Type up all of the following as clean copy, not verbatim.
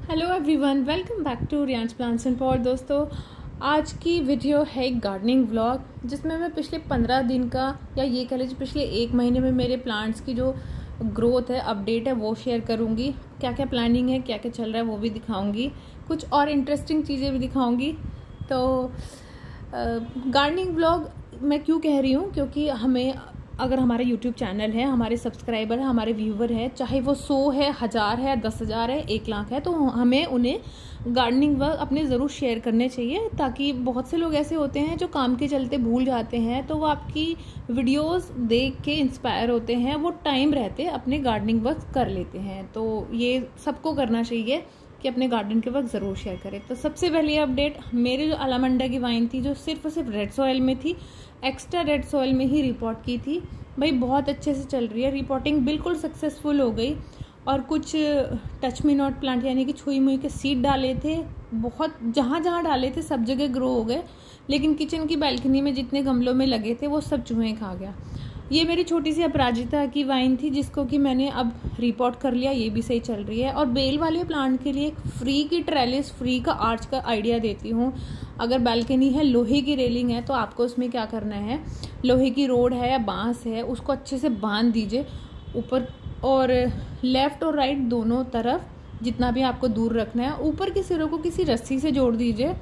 Hello everyone, welcome back to Riyansh plants and pot. दोस्तों, आज की वीडियो है एक गार्डनिंग व्लॉग जिसमें मैं पिछले 15 दिन का या ये कह लीजिए पिछले 1 महीने में मेरे प्लांट्स की जो ग्रोथ है, अपडेट है, वो शेयर करूँगी। क्या क्या प्लानिंग है, क्या क्या चल रहा है, वो भी दिखाऊँगी। कुछ और इंटरेस्टिंग चीज़ें भी दिखाऊँगी। तो गार्डनिंग व्लॉग मैं क्यों कह रही हूँ, क्योंकि हमें अगर हमारा यूट्यूब चैनल है, हमारे सब्सक्राइबर है, हमारे व्यूवर है, चाहे वो 100 है, 1000 है, 10,000 है, 1 लाख है, तो हमें उन्हें गार्डनिंग वर्क अपने ज़रूर शेयर करने चाहिए, ताकि बहुत से लोग ऐसे होते हैं जो काम के चलते भूल जाते हैं, तो वो आपकी वीडियोस देख के इंस्पायर होते हैं, वो टाइम रहते अपने गार्डनिंग वर्क कर लेते हैं। तो ये सबको करना चाहिए कि अपने गार्डन के वर्क ज़रूर शेयर करें। तो सबसे पहली अपडेट, मेरे जो अलामंडा की वाइन थी जो सिर्फ और सिर्फ रेड सॉइल में थी, एक्स्ट्रा रेड सॉइल में ही रिपोर्ट की थी भाई, बहुत अच्छे से चल रही है। रिपोर्टिंग बिल्कुल सक्सेसफुल हो गई। और कुछ टच मी नॉट प्लांट यानी कि छुई मुई के सीड डाले थे, बहुत जहाँ जहाँ डाले थे सब जगह ग्रो हो गए, लेकिन किचन की बैल्कनी में जितने गमलों में लगे थे वो सब चूहे खा गया। ये मेरी छोटी सी अपराजिता की वाइन थी जिसको कि मैंने अब रिपोर्ट कर लिया, ये भी सही चल रही है। और बेल वाले प्लांट के लिए एक फ्री की ट्रेलिस, फ्री का आर्च का आइडिया देती हूँ। अगर बैल्कनी है, लोहे की रेलिंग है, तो आपको उसमें क्या करना है, लोहे की रोड है या बांस है, उसको अच्छे से बांध दीजिए ऊपर और लेफ्ट और राइट दोनों तरफ, जितना भी आपको दूर रखना है। ऊपर के सिरों को किसी रस्सी से जोड़ दीजिए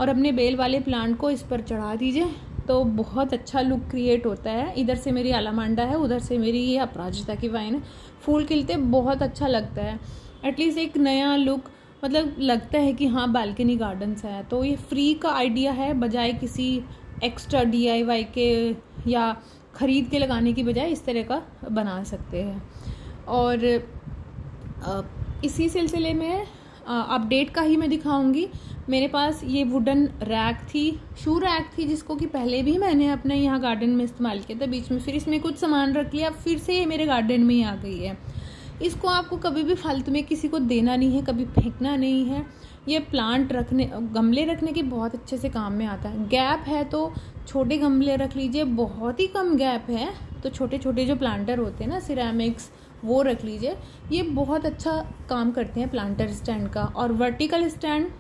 और अपने बेल वाले प्लांट को इस पर चढ़ा दीजिए, तो बहुत अच्छा लुक क्रिएट होता है। इधर से मेरी अलामांडा है, उधर से मेरी ये अपराजिता की वाइन है। फूल खिलते बहुत अच्छा लगता है, एटलीस्ट एक नया लुक, मतलब लगता है कि हाँ बालकनी गार्डन्स है। तो ये फ्री का आइडिया है, बजाय किसी एक्स्ट्रा DIY के या ख़रीद के लगाने की बजाय इस तरह का बना सकते हैं। और इसी सिलसिले में अपडेट का ही मैं दिखाऊंगी। मेरे पास ये वुडन रैक थी, शू रैक थी, जिसको कि पहले भी मैंने अपने यहाँ गार्डन में इस्तेमाल किया था, बीच में फिर इसमें कुछ सामान रख लिया, फिर से ये मेरे गार्डन में ही आ गई है। इसको आपको कभी भी फालतू में किसी को देना नहीं है, कभी फेंकना नहीं है। ये प्लांट रखने, गमले रखने के बहुत अच्छे से काम में आता है। गैप है तो छोटे गमले रख लीजिए, बहुत ही कम गैप है तो छोटे छोटे जो प्लांटर होते हैं ना, सिरेमिक्स, वो रख लीजिए। ये बहुत अच्छा काम करते हैं प्लांटर स्टैंड का। और वर्टिकल स्टैंड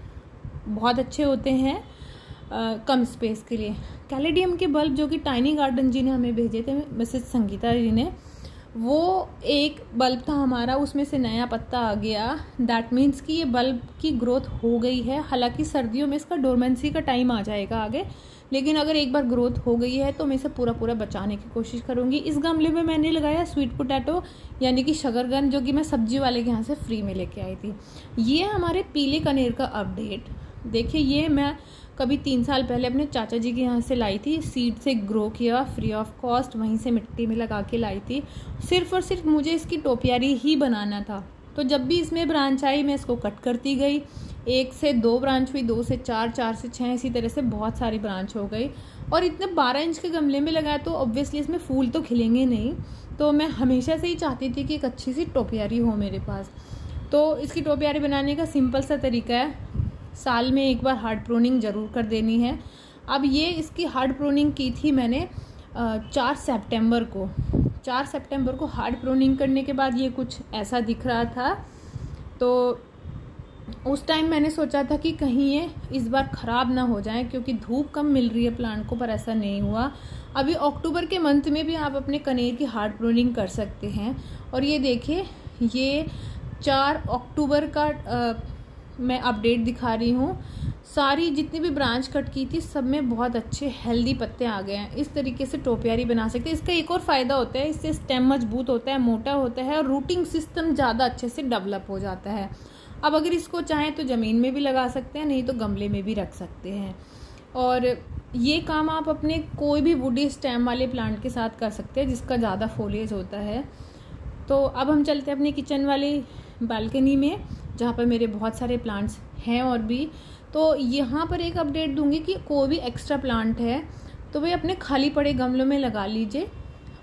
बहुत अच्छे होते हैं कम स्पेस के लिए। कैलेडियम के बल्ब जो कि टाइनी गार्डन जी ने हमें भेजे थे, मिसेस संगीता जी ने, वो एक बल्ब था हमारा, उसमें से नया पत्ता आ गया। दैट मीन्स कि ये बल्ब की ग्रोथ हो गई है। हालांकि सर्दियों में इसका डोरमेंसी का टाइम आ जाएगा आगे, लेकिन अगर एक बार ग्रोथ हो गई है तो मैं इसे पूरा पूरा बचाने की कोशिश करूंगी। इस गमले में मैंने लगाया स्वीट पोटैटो यानी कि शकरकंद, जो कि मैं सब्जी वाले के यहाँ से फ्री में लेके आई थी। ये हमारे पीले कनेर का अपडेट। देखिए, ये मैं कभी 3 साल पहले अपने चाचा जी के यहाँ से लाई थी, सीड से ग्रो किया फ्री ऑफ कॉस्ट, वहीं से मिट्टी में लगा के लाई थी। सिर्फ और सिर्फ मुझे इसकी टोपियारी ही बनाना था। तो जब भी इसमें ब्रांच आई मैं इसको कट करती गई। 1 से 2 ब्रांच हुई, 2 से 4, 4 से 6, इसी तरह से बहुत सारी ब्रांच हो गई। और इतने 12 इंच के गमले में लगाया तो ऑब्वियसली इसमें फूल तो खिलेंगे नहीं, तो मैं हमेशा से ही चाहती थी कि एक अच्छी सी टोपियारी हो मेरे पास। तो इसकी टोपियारी बनाने का सिंपल सा तरीका है, साल में एक बार हार्ड प्रूनिंग ज़रूर कर देनी है। अब ये इसकी हार्ड प्रूनिंग की थी मैंने 4 सितंबर को। 4 सितंबर को हार्ड प्रूनिंग करने के बाद ये कुछ ऐसा दिख रहा था। तो उस टाइम मैंने सोचा था कि कहीं ये इस बार ख़राब ना हो जाए, क्योंकि धूप कम मिल रही है प्लांट को, पर ऐसा नहीं हुआ। अभी अक्टूबर के मंथ में भी आप अपने कनेर की हार्ड प्रूनिंग कर सकते हैं। और ये देखिए, ये 4 अक्टूबर का मैं अपडेट दिखा रही हूँ। सारी जितनी भी ब्रांच कट की थी सब में बहुत अच्छे हेल्दी पत्ते आ गए हैं। इस तरीके से टोपियारी बना सकते हैं। इसका एक और फ़ायदा होता है, इससे स्टेम मजबूत होता है, मोटा होता है और रूटिंग सिस्टम ज़्यादा अच्छे से डेवलप हो जाता है। अब अगर इसको चाहें तो ज़मीन में भी लगा सकते हैं, नहीं तो गमले में भी रख सकते हैं। और ये काम आप अपने कोई भी वुडी स्टेम वाले प्लांट के साथ कर सकते हैं जिसका ज़्यादा फोलिएज होता है। तो अब हम चलते हैं अपनी किचन वाली बालकनी में, जहाँ पर मेरे बहुत सारे प्लांट्स हैं और भी। तो यहाँ पर एक अपडेट दूंगी कि कोई भी एक्स्ट्रा प्लांट है तो वे अपने खाली पड़े गमलों में लगा लीजिए,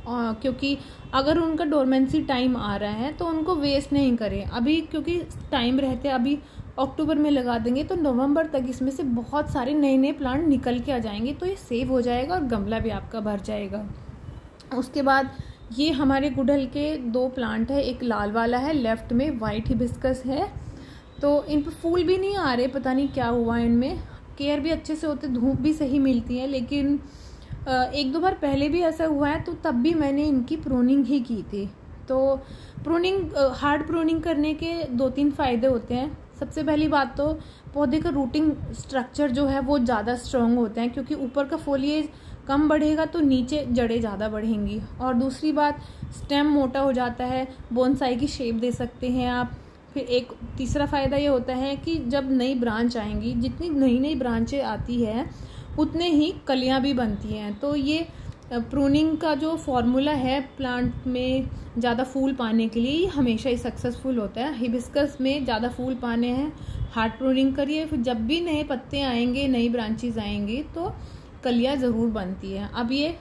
क्योंकि अगर उनका डोरमेंसी टाइम आ रहा है तो उनको वेस्ट नहीं करें अभी, क्योंकि टाइम रहते अभी अक्टूबर में लगा देंगे तो नवंबर तक इसमें से बहुत सारे नए नए प्लांट निकल के आ जाएंगे, तो ये सेव हो जाएगा और गमला भी आपका भर जाएगा। उसके बाद ये हमारे गुड़हल के 2 प्लांट है, एक लाल वाला है, लेफ्ट में वाइट हिबिस्कस है, तो इन पर फूल भी नहीं आ रहे, पता नहीं क्या हुआ इनमें। केयर भी अच्छे से होते, धूप भी सही मिलती है, लेकिन 1-2 बार पहले भी ऐसा हुआ है, तो तब भी मैंने इनकी प्रूनिंग ही की थी। तो प्रूनिंग, हार्ड प्रूनिंग करने के 2-3 फ़ायदे होते हैं। सबसे पहली बात तो पौधे का रूटिंग स्ट्रक्चर जो है वो ज़्यादा स्ट्रॉन्ग होते हैं, क्योंकि ऊपर का फोलिएज कम बढ़ेगा तो नीचे जड़ें ज़्यादा बढ़ेंगी। और दूसरी बात, स्टेम मोटा हो जाता है, बोनसाई की शेप दे सकते हैं आप। फिर एक तीसरा फ़ायदा ये होता है कि जब नई ब्रांच आएंगी, जितनी नई नई ब्रांचें आती है उतने ही कलियां भी बनती हैं। तो ये प्रूनिंग का जो फॉर्मूला है प्लांट में ज़्यादा फूल पाने के लिए, हमेशा ही सक्सेसफुल होता है। हिबिस्कस में ज़्यादा फूल पाने हैं, हार्ड प्रूनिंग करिए, फिर जब भी नए पत्ते आएंगे, नई ब्रांचेस आएंगी तो कलियां ज़रूर बनती है। अब ये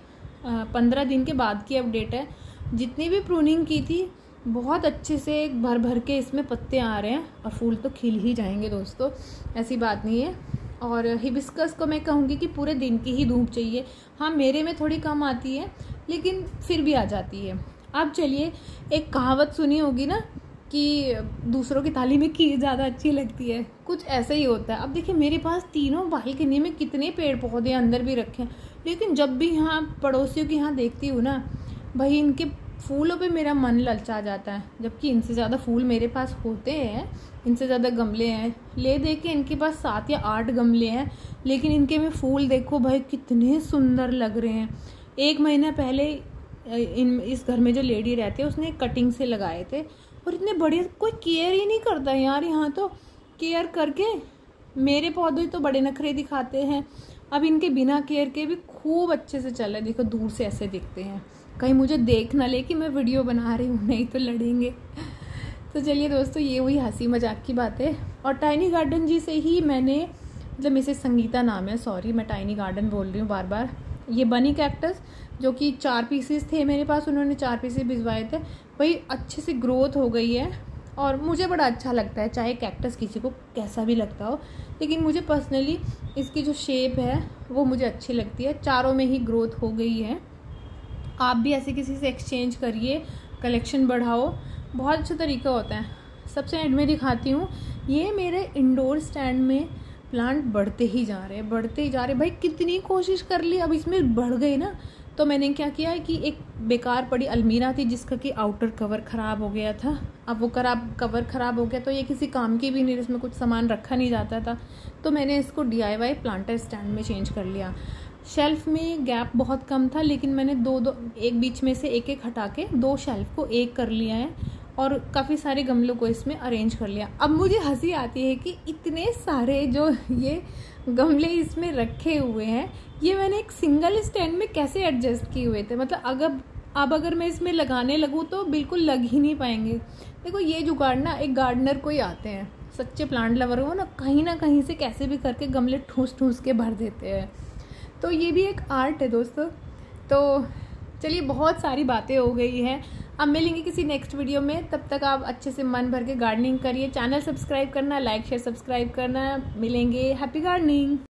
15 दिन के बाद की अपडेट है। जितनी भी प्रूनिंग की थी बहुत अच्छे से भर भर के इसमें पत्ते आ रहे हैं, और फूल तो खिल ही जाएंगे दोस्तों, ऐसी बात नहीं है। और हिबिस्कस को मैं कहूँगी कि पूरे दिन की ही धूप चाहिए। हाँ, मेरे में थोड़ी कम आती है, लेकिन फिर भी आ जाती है। अब चलिए, एक कहावत सुनी होगी ना कि दूसरों की थाली में खीर ज़्यादा अच्छी लगती है, कुछ ऐसा ही होता है। अब देखिए, मेरे पास तीनों बालकनी में कितने पेड़ पौधे अंदर भी रखे हैं, लेकिन जब भी यहाँ पड़ोसियों के यहाँ देखती हूँ ना, भाई इनके फूलों पे मेरा मन ललचा जाता है। जबकि इनसे ज़्यादा फूल मेरे पास होते हैं, इनसे ज़्यादा गमले हैं, ले दे के इनके पास 7 या 8 गमले हैं, लेकिन इनके में फूल देखो भाई कितने सुंदर लग रहे हैं। 1 महीना पहले इस घर में जो लेडी रहती है उसने कटिंग से लगाए थे, और इतने बढ़िया, कोई केयर ही नहीं करता यार। यहाँ तो केयर करके मेरे पौधे तो बड़े नखरे दिखाते हैं। अब इनके बिना केयर के भी खूब अच्छे से चल रहे, देखो दूर से ऐसे दिखते हैं। कहीं मुझे देख ना ले कि मैं वीडियो बना रही हूँ, नहीं तो लड़ेंगे। तो चलिए दोस्तों, ये हुई हंसी मजाक की बात है। और टाइनी गार्डन जी से ही मैंने, मतलब मिसेस संगीता नाम है, सॉरी मैं टाइनी गार्डन बोल रही हूँ बार बार। ये बनी कैक्टस जो कि 4 पीसेस थे मेरे पास, उन्होंने 4 पीसेस भिजवाए थे, वही अच्छे से ग्रोथ हो गई है। और मुझे बड़ा अच्छा लगता है, चाहे कैक्टस किसी को कैसा भी लगता हो, लेकिन मुझे पर्सनली इसकी जो शेप है वो मुझे अच्छी लगती है। चारों में ही ग्रोथ हो गई है। आप भी ऐसे किसी से एक्सचेंज करिए, कलेक्शन बढ़ाओ, बहुत अच्छा तरीका होता है। सबसे एंड में दिखाती हूँ, ये मेरे इंडोर स्टैंड में प्लांट बढ़ते ही जा रहे हैं, बढ़ते ही जा रहे हैं। भाई कितनी कोशिश कर ली, अब इसमें बढ़ गए ना, तो मैंने क्या किया है कि एक बेकार पड़ी अलमीरा थी जिसका कि आउटर कवर ख़राब हो गया था। अब वो कवर ख़राब हो गया तो ये किसी काम की भी नहीं, इसमें कुछ सामान रखा नहीं जाता था, तो मैंने इसको DIY प्लांटर स्टैंड में चेंज कर लिया। शेल्फ में गैप बहुत कम था, लेकिन मैंने एक बीच में से एक हटा के 2 शेल्फ को एक कर लिया है, और काफ़ी सारे गमलों को इसमें अरेंज कर लिया। अब मुझे हंसी आती है कि इतने सारे जो ये गमले इसमें रखे हुए हैं, ये मैंने एक सिंगल स्टैंड में कैसे एडजस्ट किए हुए थे। मतलब अगर मैं इसमें लगाने लगूँ तो बिल्कुल लग ही नहीं पाएंगे। देखो, ये जुगाड़ ना एक गार्डनर को ही आते हैं, सच्चे प्लांट लवर हो ना कहीं से कैसे भी करके गमले ठूस के भर देते हैं। तो ये भी एक आर्ट है दोस्तों। तो चलिए, बहुत सारी बातें हो गई हैं, अब मिलेंगे किसी नेक्स्ट वीडियो में। तब तक आप अच्छे से मन भर के गार्डनिंग करिए। चैनल सब्सक्राइब करना, लाइक शेयर सब्सक्राइब करना। मिलेंगे, हैप्पी गार्डनिंग।